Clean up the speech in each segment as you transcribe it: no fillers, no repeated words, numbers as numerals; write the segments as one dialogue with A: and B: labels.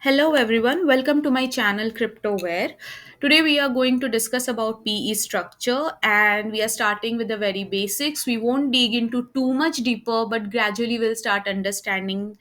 A: Hello everyone, welcome to my channel Cryptoware. Today we are going to discuss about PE structure and we are starting with the very basics. We won't dig into too much deeper but gradually we'll start understanding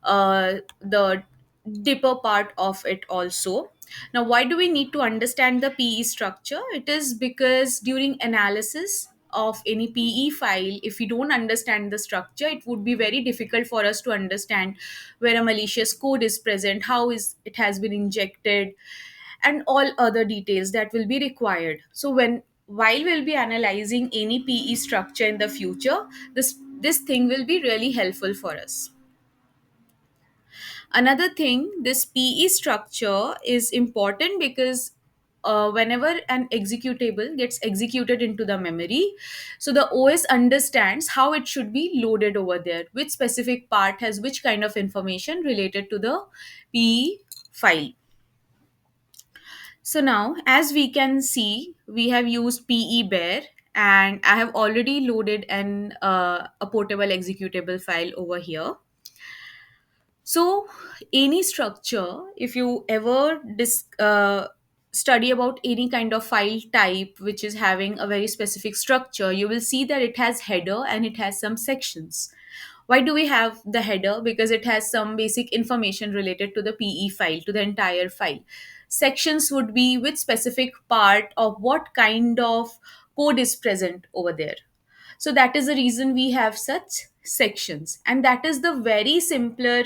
A: the deeper part of it also. Now, why do we need to understand the PE structure? It is because during analysis of any PE file, if we don't understand the structure, it would be very difficult for us to understand where a malicious code is present, how is it has been injected, and all other details that will be required. So while we'll be analyzing any PE structure in the future, this thing will be really helpful for us. Another thing, this PE structure is important because whenever an executable gets executed into the memory, so the OS understands how it should be loaded over there, which specific part has which kind of information related to the PE file. So now, as we can see, we have used PE bear and I have already loaded a portable executable file over here. So, any structure, if you ever study about any kind of file type which is having a very specific structure, you will see that it has header and it has some sections. Why do we have the header? Because it has some basic information related to the PE file, to the entire file. Sections would be which specific part of what kind of code is present over there. So that is the reason we have such sections, and that is the very simpler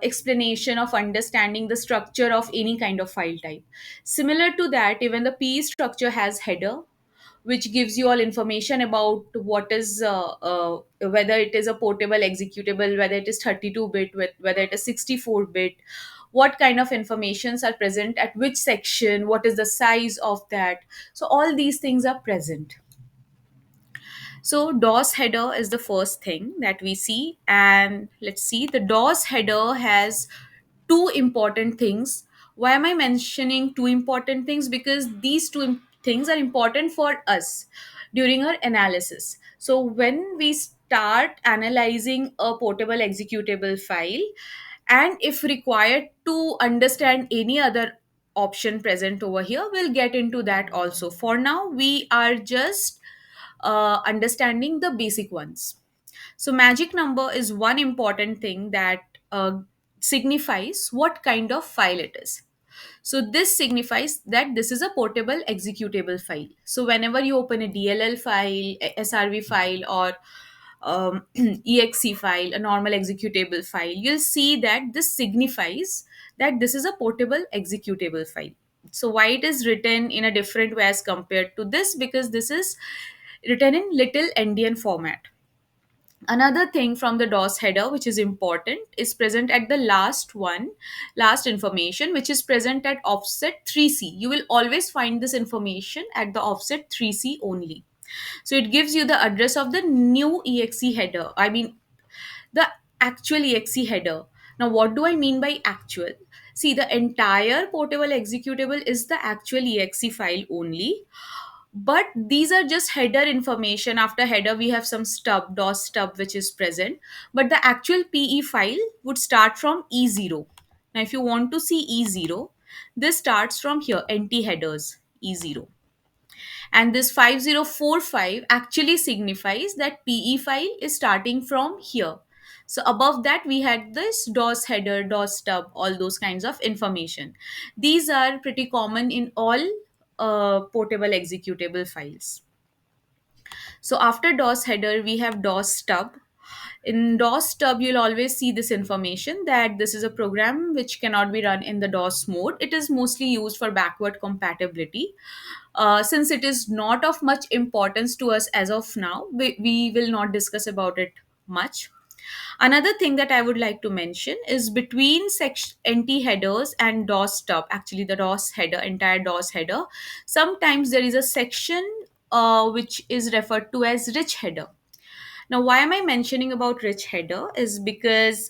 A: explanation of understanding the structure of any kind of file type. Similar to that, even the PE structure has header, which gives you all information about what is whether it is a portable executable, whether it is 32-bit, whether it is 64-bit, what kind of informations are present at which section, what is the size of that. So all these things are present. So DOS header is the first thing that we see. And let's see, the DOS header has two important things. Why am I mentioning two important things? Because these things are important for us during our analysis. So when we start analyzing a portable executable file, and if required to understand any other option present over here, we'll get into that also. For now, we are just understanding the basic ones. So, magic number is one important thing that signifies what kind of file it is. So, this signifies that this is a portable executable file. So, whenever you open a DLL file, a SRV file, or exe file, a normal executable file, you'll see that this signifies that this is a portable executable file. So why it is written in a different way as compared to this? Because this is written in little endian format. Another thing from the DOS header which is important is present at the last information, which is present at offset 3c. You will always find this information at the offset 3c only. So it gives you the address of the new exe header. I mean, the actual exe header. Now, what do I mean by actual? See, the entire portable executable is the actual exe file only, but these are just header information. After header we have some stub, dos stub, which is present, but the actual PE file would start from e0. Now if you want to see e0, this starts from here, empty headers, e0, and this 5045 actually signifies that PE file is starting from here. So above that we had this DOS header, DOS stub, all those kinds of information. These are pretty common in all portable executable files. So after DOS header we have DOS stub. In DOS stub, you'll always see this information that this is a program which cannot be run in the DOS mode. It is mostly used for backward compatibility. Since it is not of much importance to us as of now, we will not discuss about it much. Another thing that I would like to mention is between NT headers and DOS stub, actually the DOS header, entire DOS header, sometimes there is a section which is referred to as rich header. Now, why am I mentioning about rich header is because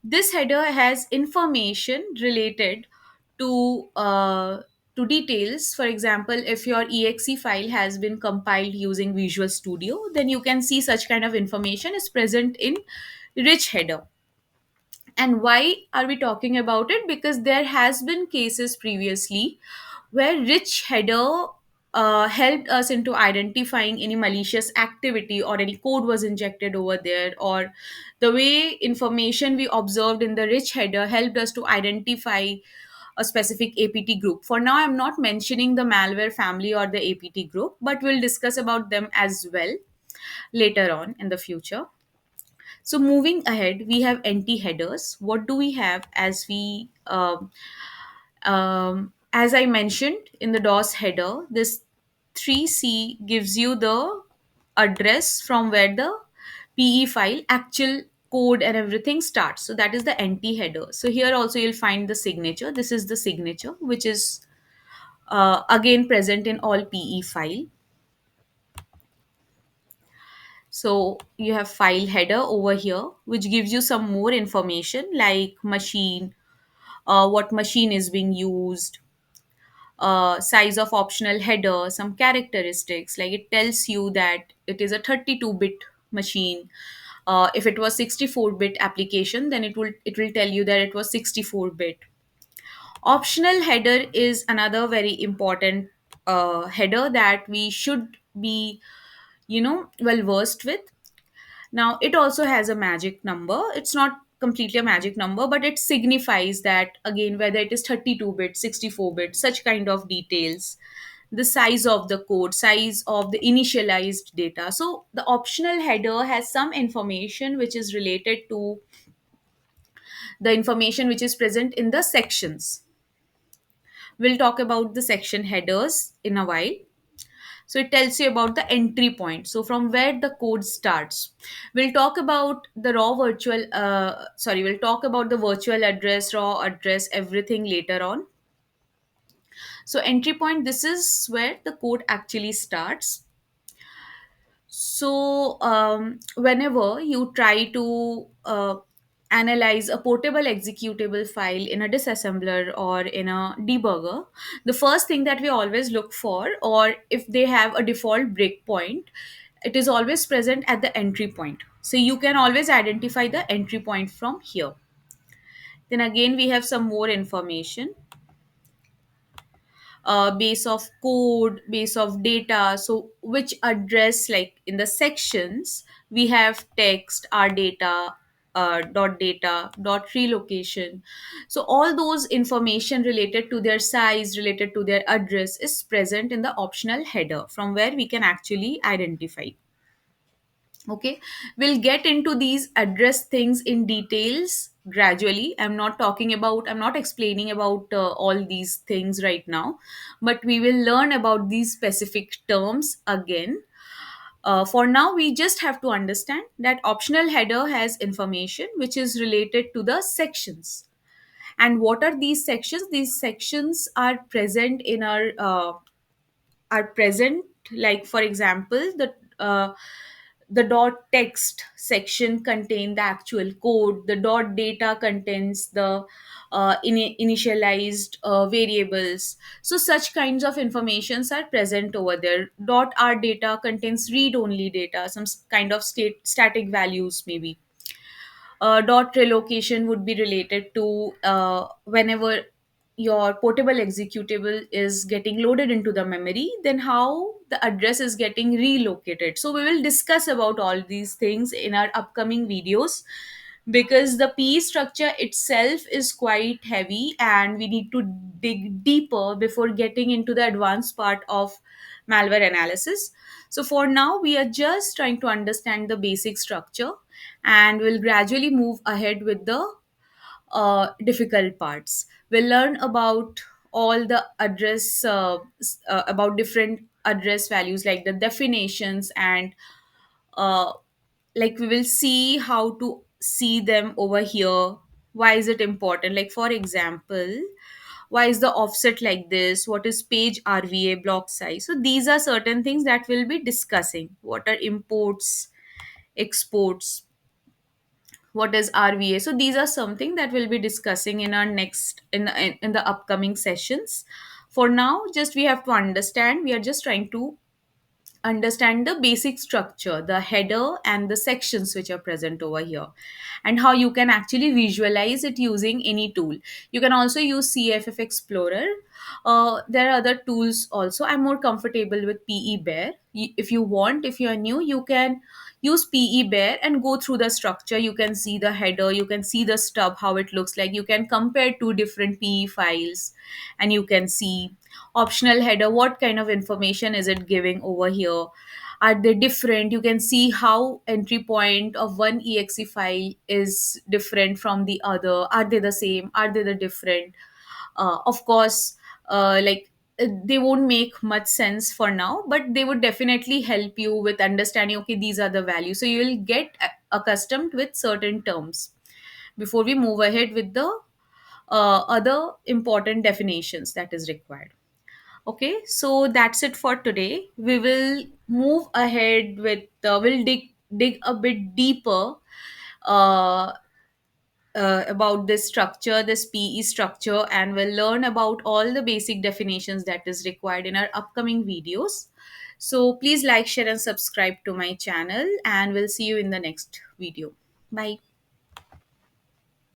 A: this header has information related to details. For example, if your exe file has been compiled using Visual Studio, then you can see such kind of information is present in rich header. And why are we talking about it? Because there has been cases previously where rich header helped us into identifying any malicious activity, or any code was injected over there, or the way information we observed in the rich header helped us to identify a specific APT group. For now, I'm not mentioning the malware family or the APT group, but we'll discuss about them as well later on in the future. So moving ahead, we have anti headers. What do we have as I mentioned in the DOS header, this 3C gives you the address from where the PE file, actual code and everything starts. So that is the anti header. So here also you'll find the signature. This is the signature, which is again present in all PE file. So you have file header over here, which gives you some more information like machine, what machine is being used, size of optional header, some characteristics. Like it tells you that it is a 32-bit machine. If it was 64-bit application, then it will tell you that it was 64-bit. Optional header is another very important header that we should be, well versed with. Now, it also has a magic number. It's not completely a magic number, but it signifies that, again, whether it is 32-bit, 64-bit, such kind of details, the size of the code, size of the initialized data. So, the optional header has some information which is related to the information which is present in the sections. We'll talk about the section headers in a while. So it tells you about the entry point. So from where the code starts. We'll talk about the we'll talk about the virtual address, raw address, everything later on. So entry point, this is where the code actually starts. So, whenever you try to analyze a portable executable file in a disassembler or in a debugger, the first thing that we always look for, or if they have a default breakpoint, it is always present at the entry point. So, you can always identify the entry point from here. Then again, we have some more information, base of code, base of data. So, which address, like in the sections, we have text, our data, data, dot relocation. So, all those information related to their size, related to their address is present in the optional header from where we can actually identify. Okay, we'll get into these address things in details gradually. I'm not explaining about all these things right now, but we will learn about these specific terms again. For now, we just have to understand that optional header has information which is related to the sections. And what are these sections? These sections are present in our are present, like for example, the dot text section contain the actual code, the dot data contains the initialized variables. So such kinds of informations are present over there. Dot r data contains read only data, some kind of static values maybe. Dot relocation would be related to whenever your portable executable is getting loaded into the memory, then how the address is getting relocated. So we will discuss about all these things in our upcoming videos, because the PE structure itself is quite heavy and we need to dig deeper before getting into the advanced part of malware analysis. So for now, we are just trying to understand the basic structure, and we'll gradually move ahead with the difficult parts. We'll learn about all the about different address values, like the definitions, and uh, like we will see how to see them over here. Why is it important? Like, for example, why is the offset like this? What is page RVA, block size? So these are certain things that we'll be discussing. What are imports, exports, what is RVA? So these are something that we'll be discussing in our next in the upcoming sessions. For now, just we have to understand, we are just trying to understand the basic structure, the header and the sections which are present over here, and how you can actually visualize it using any tool. You can also use CFF Explorer. There are other tools also. I'm more comfortable with PE Bear. If you want, if you are new, you can use PE Bear and go through the structure. You can see the header, you can see the stub, how it looks like. You can compare two different PE files, and you can see optional header, what kind of information is it giving over here, are they different. You can see how entry point of one exe file is different from the other. Are they the same, are they the different? Of course, they won't make much sense for now, but they would definitely help you with understanding, okay, these are the values, so you will get accustomed with certain terms before we move ahead with the other important definitions that is required. Okay, so that's it for today. We will move ahead with we'll dig a bit deeper uh, about this structure, this PE structure, and we'll learn about all the basic definitions that is required in our upcoming videos. So please like, share, and subscribe to my channel, and we'll see you in the next video. Bye.